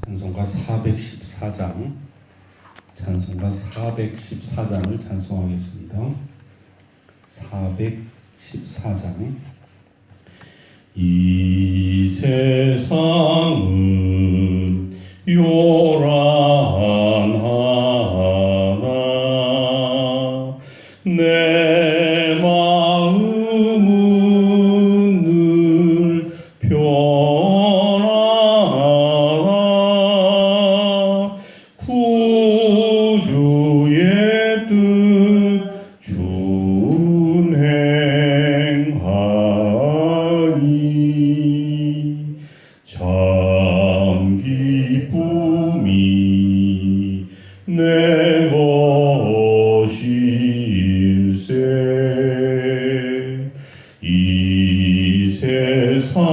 찬송가 414장, 찬송가 414장을 찬송하겠습니다. 414장. 이 세상은 요란하나 내 마음은 늘 변하나 구주의 뜻 준행하니 참 기쁨이 내 것일세. 이 세상은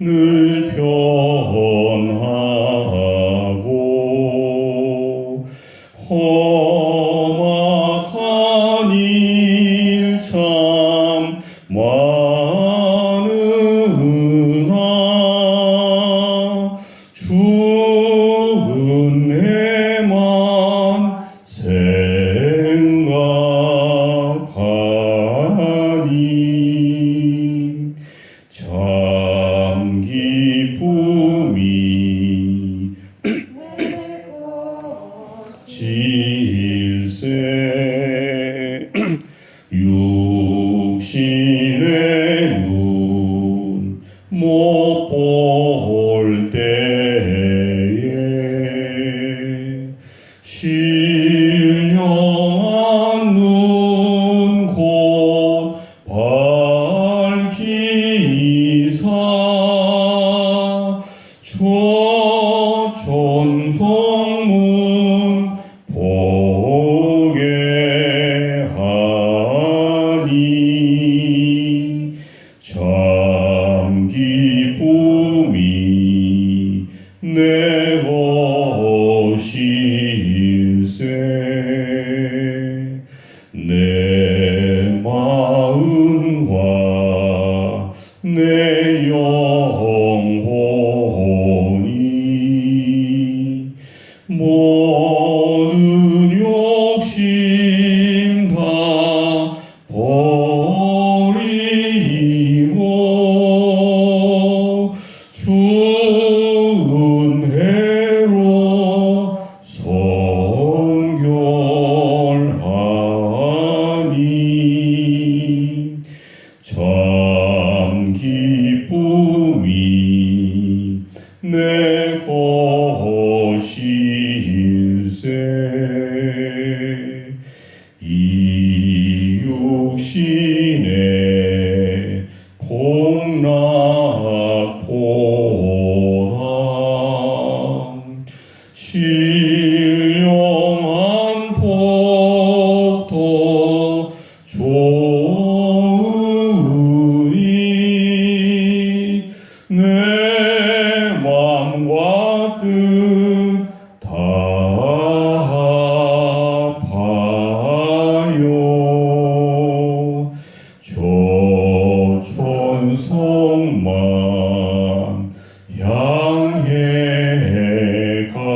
늘 변하고 험악한 일 참 많으나 주 은혜만 생각하니 참 기쁨이 질세. 육신의 눈 못 볼 때에 신령한 눈 곧 밝히사 천성문 보게 하니 참 기쁨이 내 것일세. 내 마음과 내 영혼이 모든 욕심 다 버리고 주 은혜로 성결하니 참 기쁨이 내 것일세. 이 육신의 폭락보다 신령한 복도 좋으니 내 맘과 뜻 다하여 저 천성만 향해 가네.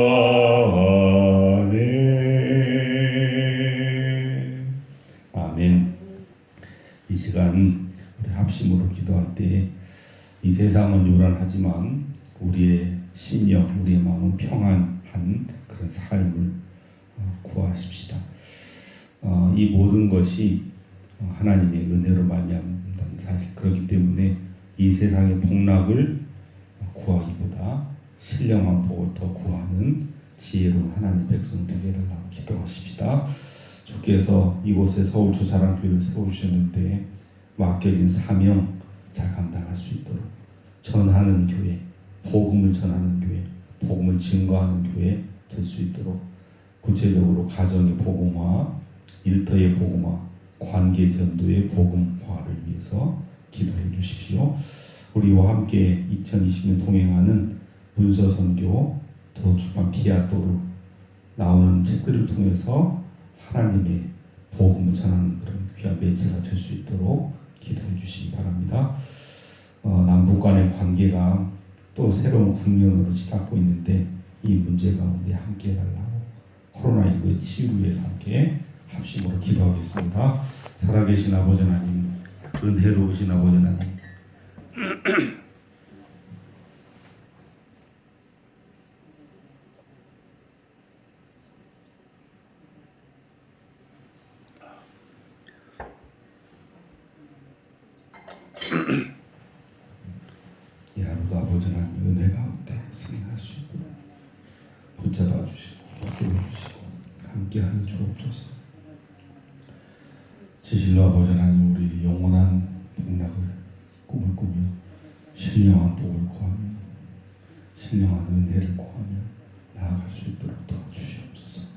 아멘. 이 시간 우리 합심으로 기도할 때 이 세상은 요란하지만 우리의 심령, 우리의 마음은 평안한 그런 삶을 구하십시다. 이 모든 것이 하나님의 은혜로 말미암는 사실. 그렇기 때문에 이 세상의 폭락을 구하기보다 신령한 복을 더 구하는 지혜로운 하나님 백성 되게 해달라고 기도하십시다. 주께서 이곳에 서울 주사랑교회를 세워주셨는데 맡겨진 사명 잘 감당할 수 있도록 전하는 교회, 복음을 전하는 교회, 복음을 증거하는 교회 될 수 있도록 구체적으로 가정의 복음화, 일터의 복음화, 관계 전도의 복음화를 위해서 기도해 주십시오. 우리와 함께 2020년 동행하는 문서선교 도출판 비아또로 나오는 책들을 통해서 하나님의 복음을 전하는 그런 귀한 매체가 될 수 있도록 기도해 주시기 바랍니다. 남북 간의 관계가 또 새로운 국면으로 치닫고 있는데 이 문제 가운데 함께 해달라고 코로나19의 치유를 위해서 함께 합심으로 기도하겠습니다. 살아계신 아버지 하나님, 은혜로우신 아버지 하나님, 이 하루도 아버지 하나님 은혜 가운데 승리할 수 있도록 붙잡아 주시고 붙들어 주시고 함께하여 주옵소서. 진실로 아버지 하나님, 우리 영원한 복락을 꿈을 꾸며 신령한 복을 구하며 신령한 은혜를 구하며 나아갈 수 있도록 도와주시옵소서.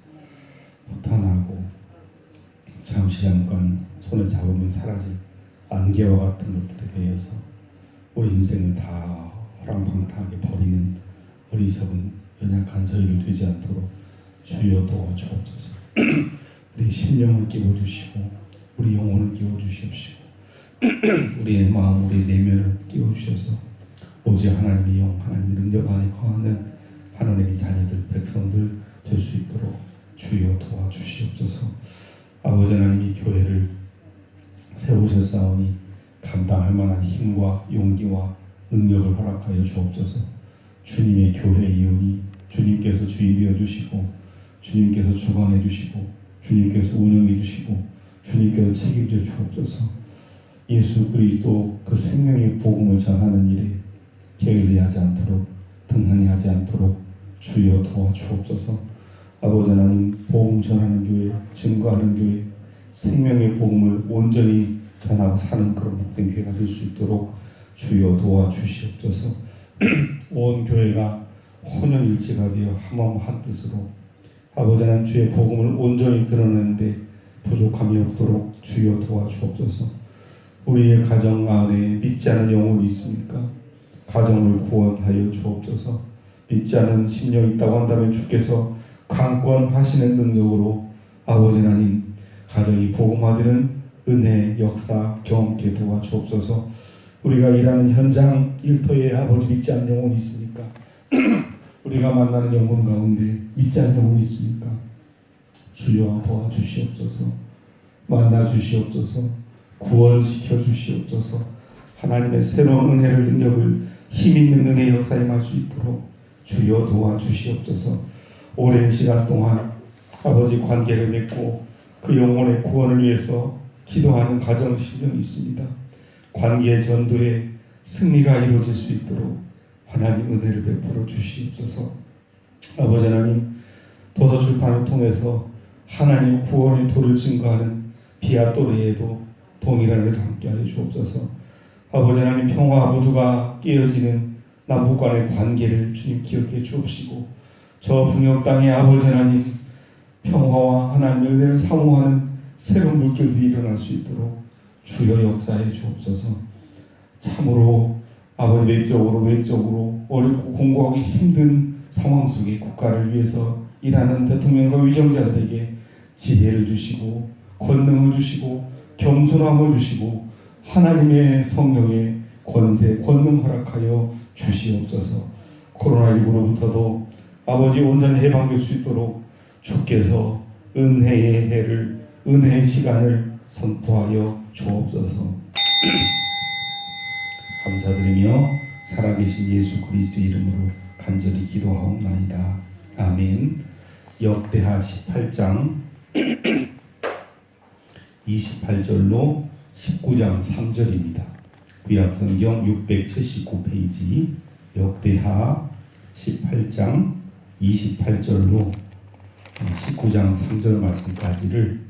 허탄하고 잠깐 손에 잡으면 사라질 안개와 같은 것들에 대해서 우리 인생을 다 허랑방탕하게 버리는 어리석은 연약한 저희들 되지 않도록 주여 도와주옵소서. 우리 심령을 끼워주시고 우리 영혼을 끼워주시옵시고 우리의 마음, 우리 내면을 끼워주셔서 오직 하나님의 영, 하나님의 능력 안에 거하는 하나님의 자녀들, 백성들 될 수 있도록 주여 도와주시옵소서. 아버지 하나님이 교회를 세우셨사오니 감당할 만한 힘과 용기와 능력을 허락하여 주옵소서. 주님의 교회 이혼이 주님께서 주인 되어 주시고 주님께서 주관해 주시고 주님께서 운영해 주시고 주님께서 책임져 주옵소서. 예수 그리스도 그 생명의 복음을 전하는 일에 게을리하지 않도록 등한히 하지 않도록 주여 도와주옵소서. 아버지 하나님, 복음 전하는 교회, 증거하는 교회, 생명의 복음을 온전히 전하고 사는 그런 복된 교회가 될 수 있도록 주여 도와주시옵소서. 온 교회가 혼연일체가 되어 한마음 한뜻으로 아버지 하나님 주의 복음을 온전히 드러내는데 부족함이 없도록 주여 도와주옵소서. 우리의 가정 안에 믿지 않은 영혼이 있습니까? 가정을 구원하여 주옵소서. 믿지 않은 심령이 있다고 한다면 주께서 강권하시는 능력으로 아버지 하나님 가정이 복음화되는 은혜 역사 경험케 도와주옵소서. 우리가 일하는 현장 일터에 아버지 믿지 않는 영혼이 있습니까? 우리가 만나는 영혼 가운데 믿지 않는 영혼이 있습니까? 주여 도와주시옵소서. 만나 주시옵소서. 구원시켜 주시옵소서. 하나님의 새로운 은혜를 능력을 힘있는 은혜의 역사에 임할 수 있도록 주여 도와주시옵소서. 오랜 시간 동안 아버지 관계를 맺고 그 영혼의 구원을 위해서 기도하는 가정 심령이 있습니다. 관계 전도에 승리가 이루어질 수 있도록 하나님 은혜를 베풀어 주시옵소서. 아버지 하나님, 도서 출판을 통해서 하나님 구원의 도를 증거하는 비아또르에도 동일한 일을 함께하여 주옵소서. 아버지 하나님, 평화 모두가 깨어지는 남북 간의 관계를 주님 기억해 주옵시고 저 북녘 땅에 아버지 하나님 평화와 하나님의 은혜를 사모하는 새로운 물결들이 일어날 수 있도록 주여 역사해 주옵소서. 참으로 아버지 외적으로 어렵고 공고하기 힘든 상황 속에 국가를 위해서 일하는 대통령과 위정자들에게 지혜를 주시고 권능을 주시고 겸손함을 주시고 하나님의 성령의 권세, 권능 허락하여 주시옵소서. 코로나19로부터도 아버지 온전히 해방될 수 있도록 주께서 은혜의 해를, 은혜의 시간을 선포하여 주옵소서. 감사드리며 살아계신 예수 그리스도의 이름으로 간절히 기도하옵나이다. 아멘. 역대하 18장 28절로 19장 3절입니다. 구약성경 679페이지 역대하 18장 28절로 19장 3절 말씀까지를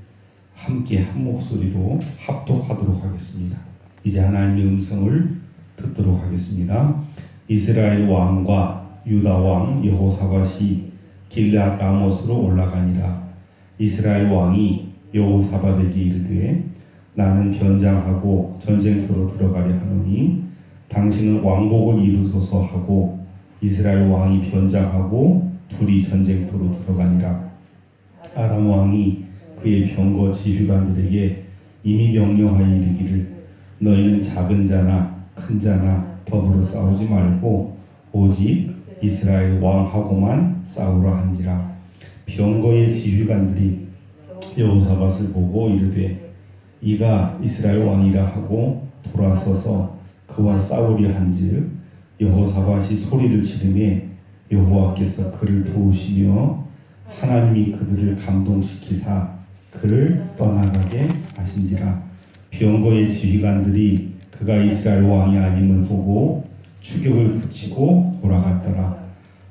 함께 한 목소리로 합독하도록 하겠습니다. 이제 하나님의 음성을 듣도록 하겠습니다. 이스라엘 왕과 유다 왕 여호사밧이 길앗 라못으로 올라가니라. 이스라엘 왕이 여호사밧에게 이르되 나는 변장하고 전쟁터로 들어가려 하노니 당신은 왕복을 이루소서 하고 이스라엘 왕이 변장하고 둘이 전쟁터로 들어가니라. 아람 왕이 그의 병거 지휘관들에게 이미 명령하여 이르기를 너희는 작은 자나 큰 자나 더불어 싸우지 말고 오직 이스라엘 왕하고만 싸우라 한지라. 병거의 지휘관들이 여호사밧을 보고 이르되 이가 이스라엘 왕이라 하고 돌아서서 그와 싸우려 한즉 여호사밧이 소리를 지르매 여호와께서 그를 도우시며 하나님이 그들을 감동시키사 그를 떠나가게 하신지라. 병거의 지휘관들이 그가 이스라엘 왕이 아님을 보고 추격을 그치고 돌아갔더라.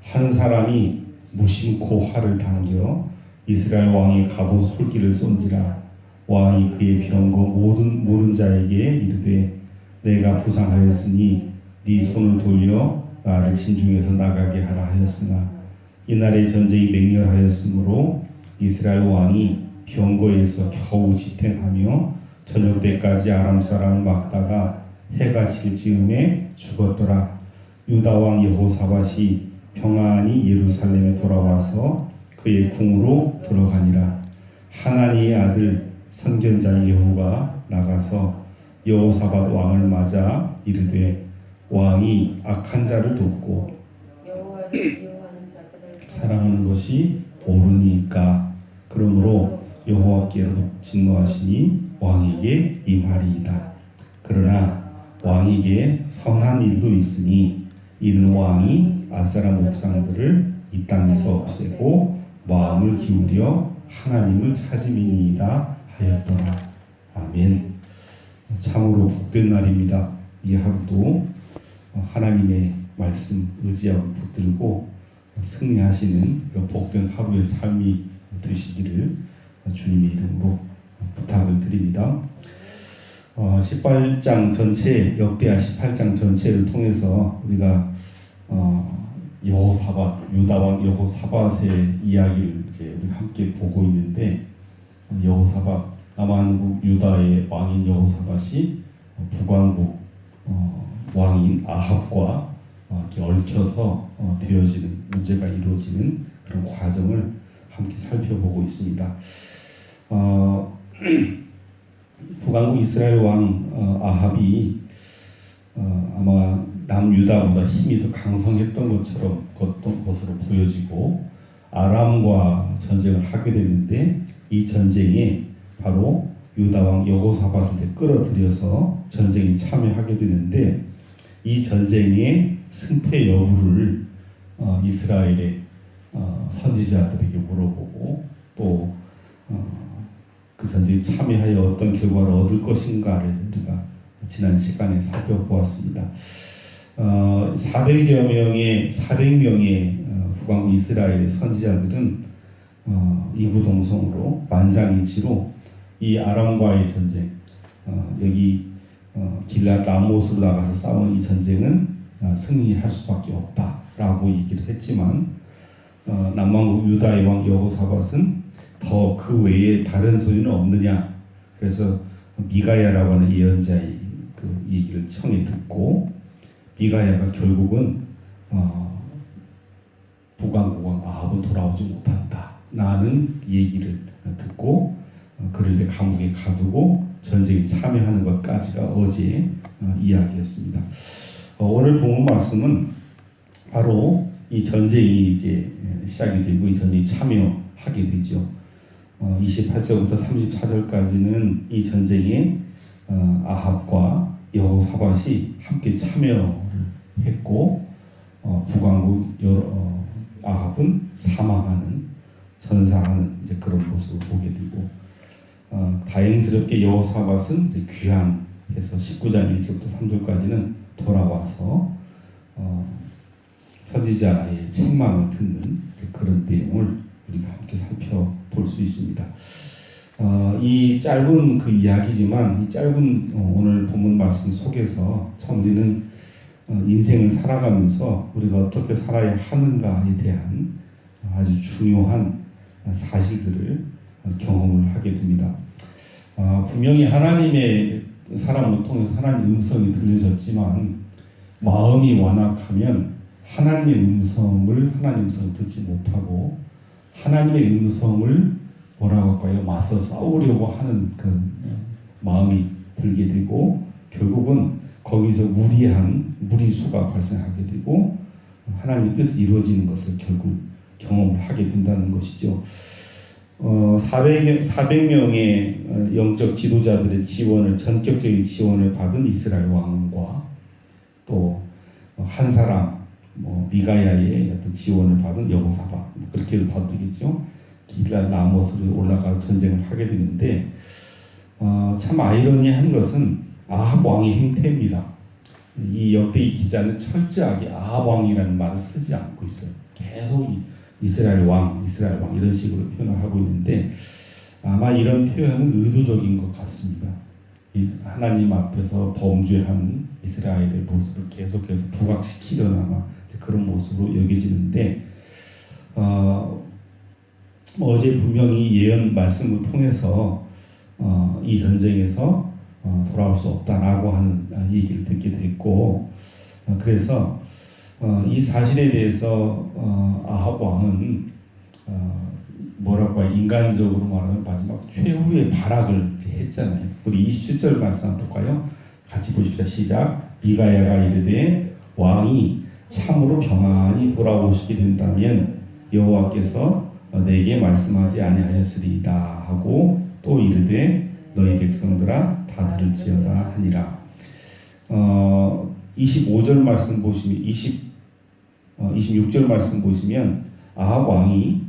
한 사람이 무심코 활을 당겨 이스라엘 왕의 갑옷 솔기를 쏜지라. 왕이 그의 병거 모든 자에게 이르되 내가 부상하였으니 네 손을 돌려 나를 진중에서 나가게 하라 하였으나 이날의 전쟁이 맹렬하였으므로 이스라엘 왕이 병거에서 겨우 지탱하며 저녁 때까지 아람 사람을 막다가 해가 질 즈음에 죽었더라. 유다 왕 여호사밧이 평안히 예루살렘에 돌아와서 그의 궁으로 들어가니라. 하나니의 아들 선견자 예후가 나가서 여호사밧 왕을 맞아 이르되 왕이 악한 자를 돕고 사랑하는 것이 옳으니까 그러므로 여호와께로 진노하시니 왕에게 임하리이다. 그러나 왕에게 선한 일도 있으니 이는 왕이 아세라 목상들을 이 땅에서 없애고 마음을 기울여 하나님을 찾음이니이다 하였더라. 아멘. 참으로 복된 날입니다. 이 하루도 하나님의 말씀 의지하고 붙들고 승리하시는 그런 복된 하루의 삶이 되시기를 주님의 이름으로 부탁을 드립니다. 18장 전체, 역대하 18장 전체를 통해서 우리가 여호사밧, 유다 왕 여호사밧의 이야기를 이제 우리가 함께 보고 있는데, 여호사밧, 남한국 유다의 왕인 여호사밧이 북왕국 왕인 아합과 이렇게 얽혀서 되어지는 문제가 이루어지는 그런 과정을 함께 살펴보고 있습니다. 북왕국 이스라엘 왕 아합이 아마 남유다보다 힘이 더 강성했던 것으로 보여지고 아람과 전쟁을 하게 됐는데, 이 전쟁에 바로 유다 왕 여호사밧을 끌어들여서 전쟁에 참여하게 되는데, 이 전쟁의 승패 여부를 이스라엘의 선지자들에게 물어보고 또 그 전쟁에 참여하여 어떤 결과를 얻을 것인가를 우리가 지난 시간에 살펴보았습니다. 400명의 북왕국 이스라엘의 선지자들은 이구동성으로 만장일치로 이 아람과의 전쟁, 여기 길랏 라못으로 나가서 싸우는 이 전쟁은 승리할 수밖에 없다라고 얘기를 했지만, 남왕국 유다의 왕 여호사밧은 더 그 외에 다른 소리는 없느냐, 그래서 미가야라고 하는 예언자의 그 얘기를 청해 듣고, 미가야가 결국은 북왕국 왕 아합은 돌아오지 못한다 라는 얘기를 듣고 그를 이제 감옥에 가두고 전쟁에 참여하는 것까지가 어제 이야기였습니다. 오늘 본문 말씀은 바로 이 전쟁이 이제 시작이 되고 이 전쟁에 참여하게 되죠. 28절부터 34절까지는 이 전쟁에 아합과 여호사밧이 함께 참여를 했고, 북왕국 아합은 사망하는, 전사하는 이제 그런 모습을 보게 되고, 다행스럽게 여호사밧은 이제 귀환해서 19장 1절부터 3절까지는 돌아와서 선지자의 책망을 듣는 그런 내용을 우리가 함께 살펴볼 수 있습니다. 이 짧은 그 이야기지만, 이 짧은 오늘 본문 말씀 속에서 참 우리는 인생을 살아가면서 우리가 어떻게 살아야 하는가에 대한 아주 중요한 사실들을 경험을 하게 됩니다. 분명히 하나님의 사람을 통해서 하나님의 음성이 들려졌지만, 마음이 완악하면 하나님의 음성을 듣지 못하고 하나님의 음성을 뭐라고 할까요? 맞서 싸우려고 하는 그 마음이 들게 되고, 결국은 거기서 무리수가 발생하게 되고, 하나님의 뜻이 이루어지는 것을 결국 경험을 하게 된다는 것이죠. 400명의 영적 지도자들의 지원을, 전격적인 지원을 받은 이스라엘 왕과 또 한 사람, 미가야의 어떤 지원을 받은 여호사밧, 그렇게도 봐도 되겠죠. 길랄 라못으로 올라가서 전쟁을 하게 되는데, 참 아이러니한 것은 아합 왕의 행태입니다. 이 역대기 기자는 철저하게 아합 왕이라는 말을 쓰지 않고 있어요. 계속 이스라엘 왕 이런 식으로 표현을 하고 있는데, 아마 이런 표현은 의도적인 것 같습니다. 하나님 앞에서 범죄한 이스라엘의 모습을 계속해서 부각시키려는 아마 그런 모습으로 여겨지는데, 어제 분명히 예언 말씀을 통해서 이 전쟁에서 돌아올 수 없다라고 하는 얘기를 듣게 됐고, 그래서 이 사실에 대해서 아합 왕은 뭐라고 해야, 인간적으로 말하면 마지막 최후의 발악을 했잖아요. 우리 27절 말씀 한번 볼까요? 같이 보십시다. 시작. 미가야가 이르되 왕이 참으로 평안히 돌아오시게 된다면 여호와께서 내게 말씀하지 아니하셨으리이다 하고, 또 이르되 너희 백성들아 다 들을지어다 하니라. 25절 말씀 보시면 26절 말씀 보시면 아합 왕이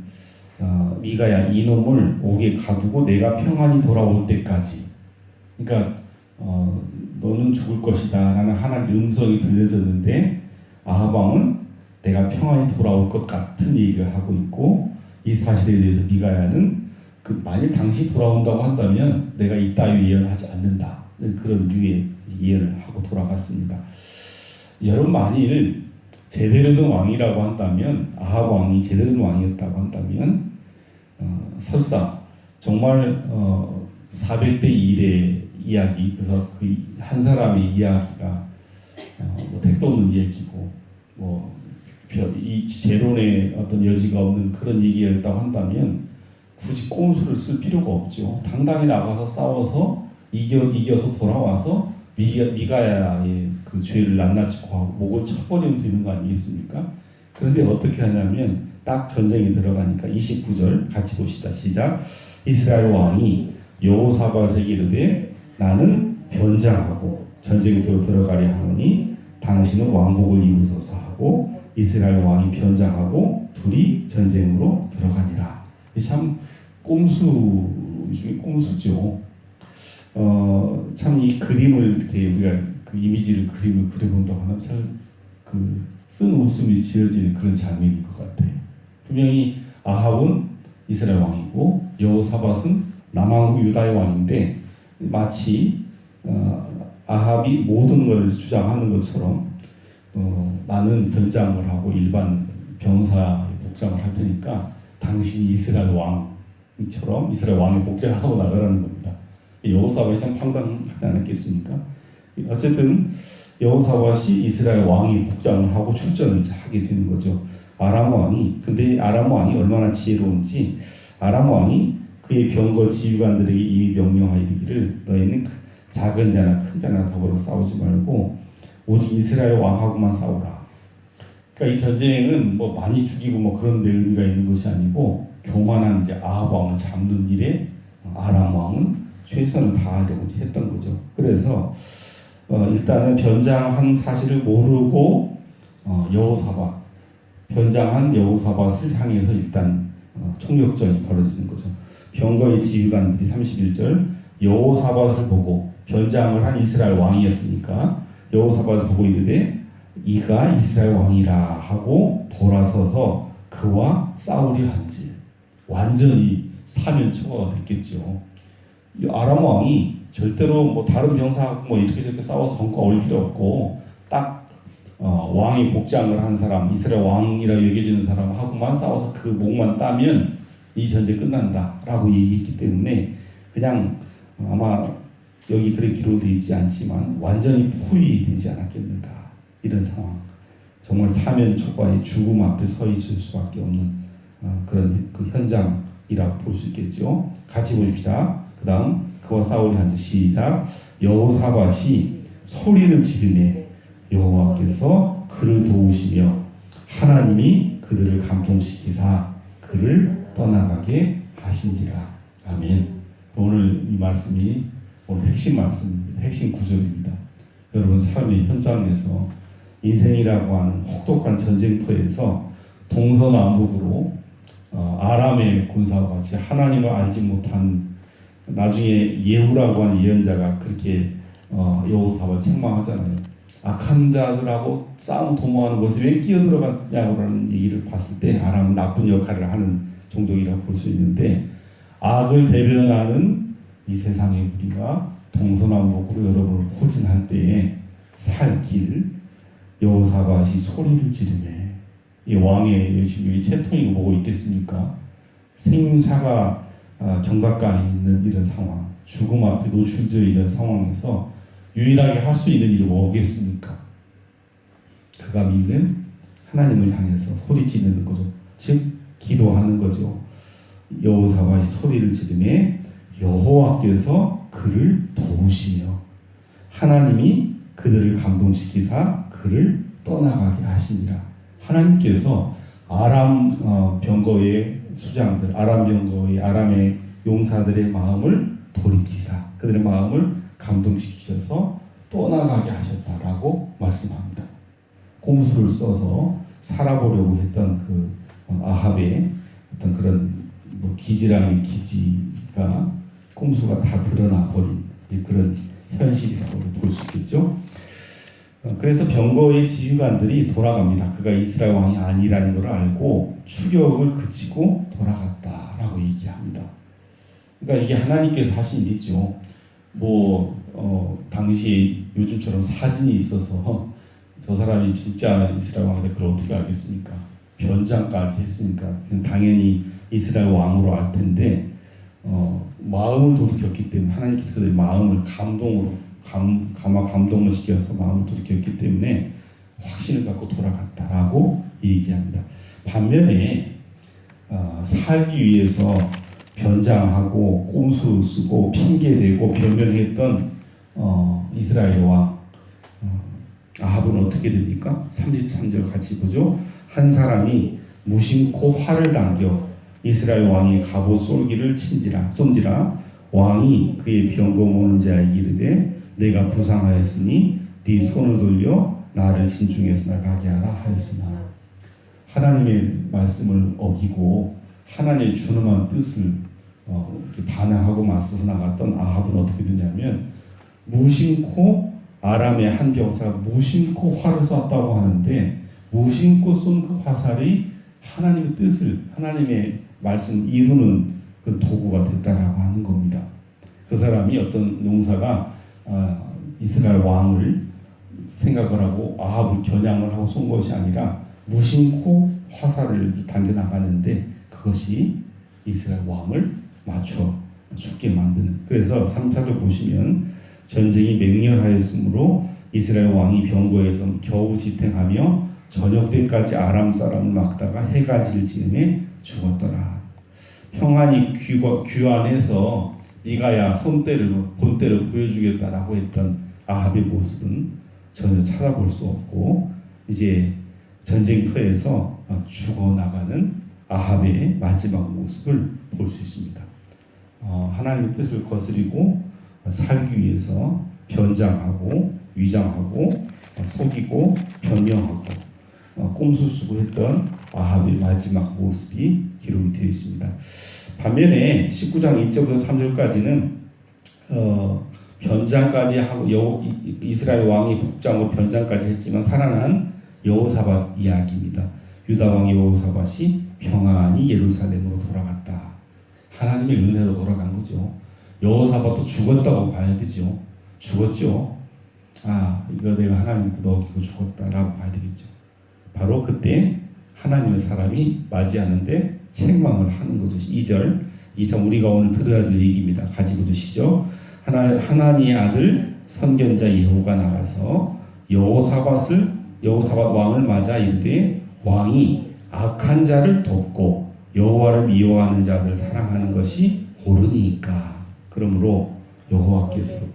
미가야 이놈을 옥에 가두고 내가 평안히 돌아올 때까지, 그러니까 너는 죽을 것이다 라는 하나님의 음성이 들려졌는데 아합 왕은 내가 평안히 돌아올 것 같은 얘기를 하고 있고, 이 사실에 대해서 미가야는 만일 당신이 돌아온다고 한다면 내가 이따위 예언하지 않는다, 그런 류의 예언을 하고 돌아갔습니다. 여러분, 만일 제대로 된 왕이라고 한다면, 아합 왕이 제대로 된 왕이었다고 한다면, 설사 정말 400대 1의 이야기, 그래서 그 한 사람의 이야기가 택도 없는 얘기고 이 재론의 어떤 여지가 없는 그런 얘기였다고 한다면 굳이 꼼수를 쓸 필요가 없죠. 당당히 나가서 싸워서 이겨서 돌아와서 미가야의 그 죄를 낱낱이 고하고 목을 쳐버리면 되는 거 아니겠습니까? 그런데 어떻게 하냐면 딱 전쟁에 들어가니까 29절 같이 봅시다. 시작. 이스라엘 왕이 여호사밧에게 이르되 나는 변장하고 전쟁에 들어가려 하노니 당신은 왕복을 입으소서 하고, 이스라엘 왕이 변장하고 둘이 전쟁으로 들어가니라. 참 꼼수 중에 꼼수죠. 참 이 그림을 이렇게 우리가 그 이미지를 그림을 그려본다고 하면 참 쓴 웃음이 지어지는 그런 장면인 것 같아요. 분명히 아합은 이스라엘 왕이고 여호사밧은 남왕국 유다의 왕인데, 마치 아합이 모든 것을 주장하는 것처럼 나는 변장을 하고 일반 병사의 복장을 할 테니까 당신이 이스라엘 왕처럼 이스라엘 왕의 복장을 하고 나가라는 겁니다. 여호사밧이 참 황당하지 않았겠습니까? 어쨌든 여호사밧이 이스라엘 왕의 복장을 하고 출전을 하게 되는 거죠. 아람 왕이, 근데 아람 왕이 얼마나 지혜로운지, 아람 왕이 그의 병거 지휘관들에게 이미 명령하여 이르기를 너희는 작은 자나 큰 자나 더불어 싸우지 말고 오직 이스라엘 왕하고만 싸우라. 그러니까 이 전쟁은 많이 죽이고 그런 데 의미가 있는 것이 아니고, 교만한 이제 아합 왕을 잡는 일에 아람 왕은 최선을 다하려고 했던 거죠. 그래서 일단은 변장한 사실을 모르고 여호사밧, 변장한 여호사밧을 향해서 일단 총력전이 벌어지는 거죠. 병거의 지휘관들이 31절 여호사밧을 보고, 변장을 한 이스라엘 왕이었으니까 여호사밧을 보고 이르되 이가 이스라엘 왕이라 하고 돌아서서 그와 싸우려 한지, 완전히 사면초가가 됐겠죠. 이 아람 왕이 절대로 다른 병사하고 이렇게 저렇게 싸워서 성과 올 필요 없고, 딱 왕의 복장을 한 사람, 이스라엘 왕이라 여겨지는 사람하고만 싸워서 그 목만 따면 이 전쟁 끝난다라고 얘기했기 때문에, 그냥 아마 여기 그렇게 기록되어 있지 않지만 완전히 포위되지 않았겠는가, 이런 상황. 정말 사면초가의 죽음 앞에 서 있을 수밖에 없는 그런 그 현장이라고 볼 수 있겠죠. 같이 보십시다. 그 다음 그와 싸우려 한지 시작. 여호사밧이 소리를 지르매 여호와께서 그를 도우시며 하나님이 그들을 감동시키사 그를 떠나가게 하신지라. 아멘. 오늘 이 말씀이 오늘 핵심 말씀입니다. 핵심 구절입니다. 여러분 삶의 현장에서 인생이라고 하는 혹독한 전쟁터에서 동서남북으로 아람의 군사와 같이 하나님을 알지 못한 나중에 예후라고 하는 예언자가 그렇게 여호사밧을 책망하잖아요. 악한 자들하고 싸움 도모하는 것에 왜 끼어들어갔냐고라는 얘기를 봤을 때 아람은 나쁜 역할을 하는 종족이라고 볼 수 있는데 악을 대변하는 이 세상의 우리가 동서남북으로 여러분을 포진할 때에 살 길 여호사밧이 소리를 지르매 이 왕의 열심히 채통이 보고 있겠습니까? 생사가 경각간에 있는 이런 상황, 죽음 앞에 노출되어 있는 상황에서 유일하게 할 수 있는 일이 뭐겠습니까? 그가 믿는 하나님을 향해서 소리 지르는 거죠. 즉 기도하는 거죠. 여호사밧이 소리를 지르매 여호와께서 그를 도우시며 하나님이 그들을 감동시키사 그를 떠나가게 하시니라. 하나님께서 아람 병거의 수장들, 아람 병거의 아람의 용사들의 마음을 돌이키사 그들의 마음을 감동시키셔서 떠나가게 하셨다라고 말씀합니다. 꼼수를 써서 살아보려고 했던 그 아합의 어떤 그런 기지라는 기지가 꼼수가 다 드러나 버린 그런 현실이라고 볼 수 있겠죠. 그래서 병거의 지휘관들이 돌아갑니다. 그가 이스라엘 왕이 아니라는 걸 알고 추격을 그치고 돌아갔다라고 얘기합니다. 그러니까 이게 하나님께서 하신 일이죠. 당시에 요즘처럼 사진이 있어서 저 사람이 진짜 이스라엘 왕인데 그걸 어떻게 알겠습니까? 변장까지 했으니까 당연히 이스라엘 왕으로 알 텐데 마음을 돌이켰기 때문에 하나님께서 그들의 마음을 감동을 시켜서 마음을 돌이켰기 때문에 확신을 갖고 돌아갔다라고 얘기합니다. 반면에 살기 위해서 변장하고 꼼수 쓰고 핑계대고 변명했던 이스라엘 왕 아합은 어떻게 됩니까? 33절 같이 보죠. 한 사람이 무심코 활을 당겨 이스라엘 왕이 갑옷 쏠기를 쏜지라 왕이 그의 병거 모는 자에게 이르되 내가 부상하였으니 네 손을 돌려 나를 진중에서 나가게 하라 하였으나 하나님의 말씀을 어기고 하나님의 준엄한 뜻을 반항하고 맞서서 나갔던 아합은 어떻게 되냐면 무심코 아람의 한 병사가 무심코 활을 쐈다고 하는데 무심코 쏜 그 화살이 하나님의 뜻을 하나님의 말씀을 이루는 그 도구가 됐다라고 하는 겁니다. 그 사람이 어떤 용사가 이스라엘 왕을 생각을 하고 아합을 겨냥을 하고 쏜 것이 아니라 무심코 화살을 당겨 나가는데 그것이 이스라엘 왕을 맞춰 죽게 만드는. 그래서 3차절 보시면 전쟁이 맹렬하였으므로 이스라엘 왕이 병거에서 겨우 지탱하며 저녁 때까지 아람 사람을 막다가 해가 질 즈음에 죽었더라. 평안히 귀환해서 네가야 본때를 보여주겠다라고 했던 아합의 모습은 전혀 찾아볼 수 없고 이제 전쟁터에서 죽어나가는 아합의 마지막 모습을 볼 수 있습니다. 하나님의 뜻을 거스리고 살기 위해서 변장하고 위장하고 속이고 변명하고 꼼수 쓰고 했던 아합의 마지막 모습이 기록이 되어 있습니다. 반면에 19장 1절부터 3절까지는 변장까지 하고 이스라엘 왕이 복장으로 변장까지 했지만 살아난 여호사밧 이야기입니다. 유다 왕 여호사밧이 평안히 예루살렘으로 돌아갔다. 하나님의 은혜로 돌아간 거죠. 여호사밧도 죽었다고 봐야 되죠. 죽었죠. 이거 내가 하나님 어기고 죽었다라고 봐야 되겠죠. 바로 그때 하나님의 사람이 맞이하는데 책망을 하는 거죠. 2절 이상 우리가 오늘 들어야 될 얘기입니다. 가지고 드시죠. 하나님의 아들 선견자 예후가 나가서 여호사밧 왕을 맞아 이르되 왕이 악한 자를 돕고 여호와를 미워하는 자들을 사랑하는 것이 옳으니까 그러므로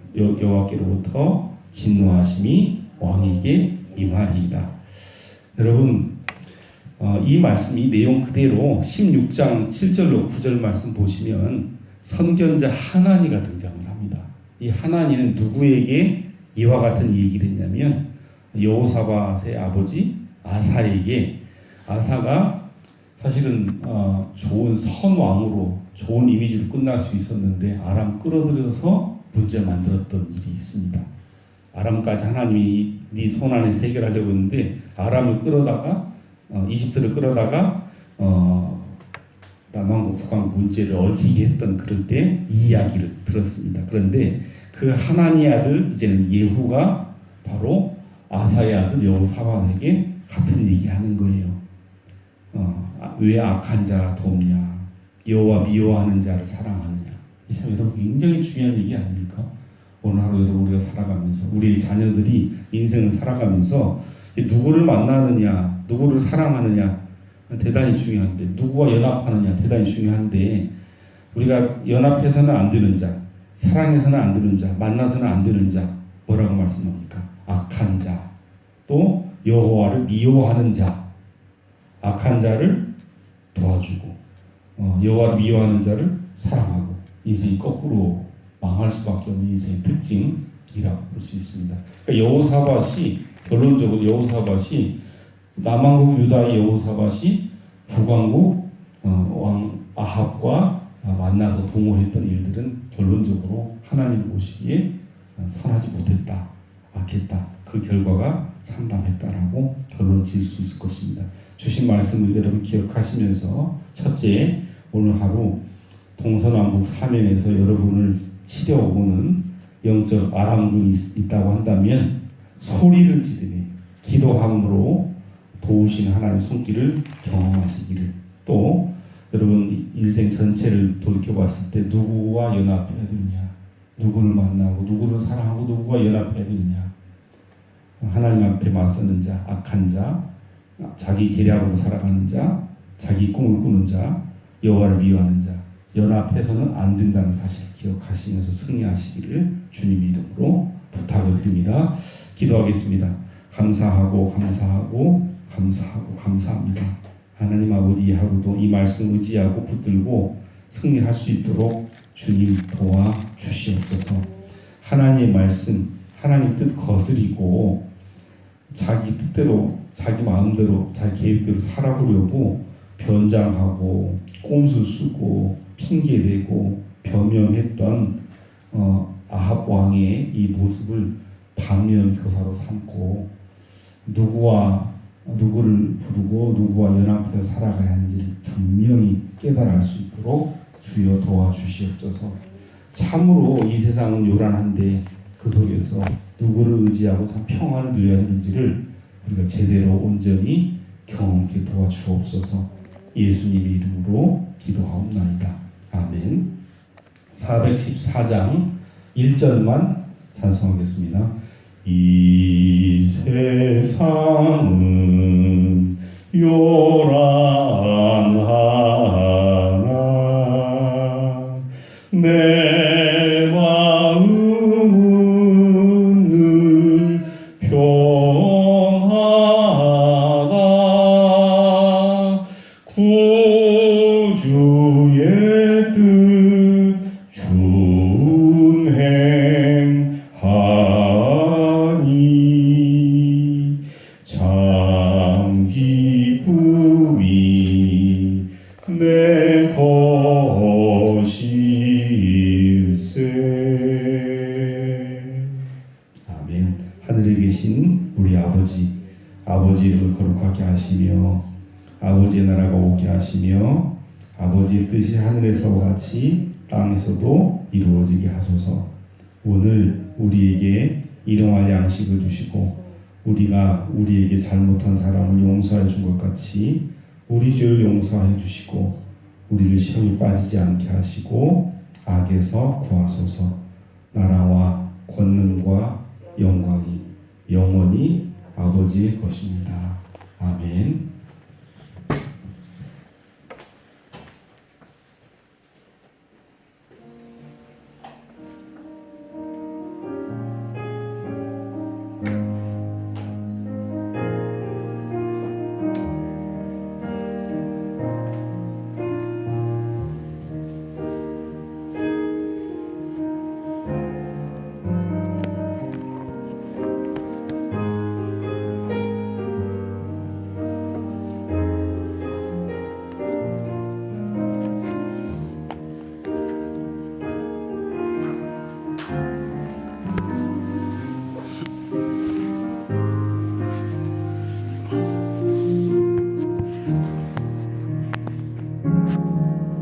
여호와께로부터 진노하심이 왕에게 임하리이다. 여러분 이 말씀, 이 내용 그대로 16장 7절로 9절 말씀 보시면 선견자 하나니가 등장을 합니다. 이 하나니는 누구에게 이와 같은 얘기를 했냐면 여호사밧의 아버지 아사에게, 아사가 사실은 좋은 선왕으로 좋은 이미지로 끝날 수 있었는데 아람 끌어들여서 문제 만들었던 일이 있습니다. 아람까지 하나님이 네 손안에 해결하려고 했는데 아람을 끌어다가 이집트를 끌어다가 남왕국 북왕국 문제를 얽히게 했던 그럴 때 이 이야기를 들었습니다. 그런데 그 하나니 아들 이제는 예후가 바로 아사의 아들 여호사밧에게 같은 얘기하는 거예요. 왜 악한 자 돕냐? 여호와 미워하는 자를 사랑하느냐? 이 참 여러분 굉장히 중요한 얘기 아닙니까? 오늘 하루 여러분 우리가 살아가면서 우리 자녀들이 인생을 살아가면서 누구를 만나느냐, 누구를 사랑하느냐 대단히 중요한데, 누구와 연합하느냐 대단히 중요한데, 우리가 연합해서는 안 되는 자, 사랑해서는 안 되는 자, 만나서는 안 되는 자 뭐라고 말씀합니까? 악한 자, 또 여호와를 미워하는 자. 악한 자를 도와주고 여호와를 미워하는 자를 사랑하고, 인생이 거꾸로 망할 수밖에 없는 인생의 특징이라고 볼 수 있습니다. 그러니까 여호사밧이, 결론적으로 여호사밧이, 남왕국 유다의 여호사밧이 북왕국 왕 아합과 만나서 동호했던 일들은 결론적으로 하나님을 보시기에 선하지 못했다, 악했다, 그 결과가 참담했다라고 결론 지을 수 있을 것입니다. 주신 말씀을 여러분 기억하시면서, 첫째, 오늘 하루 동서남북 사면에서 여러분을 치려오는 영적 아람군이 있다고 한다면 소리를 지르며 기도함으로 도우신 하나님의 손길을 경험하시기를, 또 여러분 인생 전체를 돌이켜봤을 때 누구와 연합해야 되느냐, 누구를 만나고 누구를 사랑하고 누구와 연합해야 되느냐, 하나님 앞에 맞서는 자, 악한 자, 자기 계략으로 살아가는 자, 자기 꿈을 꾸는 자, 여호와를 미워하는 자, 연합해서는 안 된다는 사실을 기억하시면서 승리하시기를 주님 이름으로 부탁을 드립니다. 기도하겠습니다. 감사하고 감사합니다. 하나님 아버지, 하루도 이 말씀 의지하고 붙들고 승리할 수 있도록 주님 도와주시옵소서. 하나님의 말씀, 하나님 뜻 거스리고 자기 뜻대로, 자기 마음대로, 자기 계획대로 살아보려고 변장하고 꼼수 쓰고 핑계대고 변명했던 아합 왕의 이 모습을 반면교사로 삼고 누구를 부르고 누구와 연합해서 살아가야 하는지를 분명히 깨달을 수 있도록 주여 도와주시옵소서. 참으로 이 세상은 요란한데 그 속에서 누구를 의지하고 참 평안을 누려야 하는지를 우리가 제대로 온전히 경험하게 도와주옵소서. 예수님의 이름으로 기도하옵나이다. 아멘. 414장 1절만 찬송하겠습니다. 이 세상은 요란하나 내 마음은 늘 평안하다. 구주의 뜻 준행하니 참 기쁨이 내 것일세. 아멘. 하늘에 계신 우리 아버지 이름을 거룩하게 하시며 아버지의 나라가 오게 하시며 아버지의 뜻이 하늘에서와 같이 땅에서도 이루어지게 하소서. 오늘 우리에게 일용할 양식을 주시고 우리가 우리에게 잘못한 사람을 용서해 준 것 같이 우리 죄를 용서해 주시고 우리를 시험에 빠지지 않게 하시고 악에서 구하소서. 나라와 권능과 영광이 영원히 아버지의 것입니다. 아멘.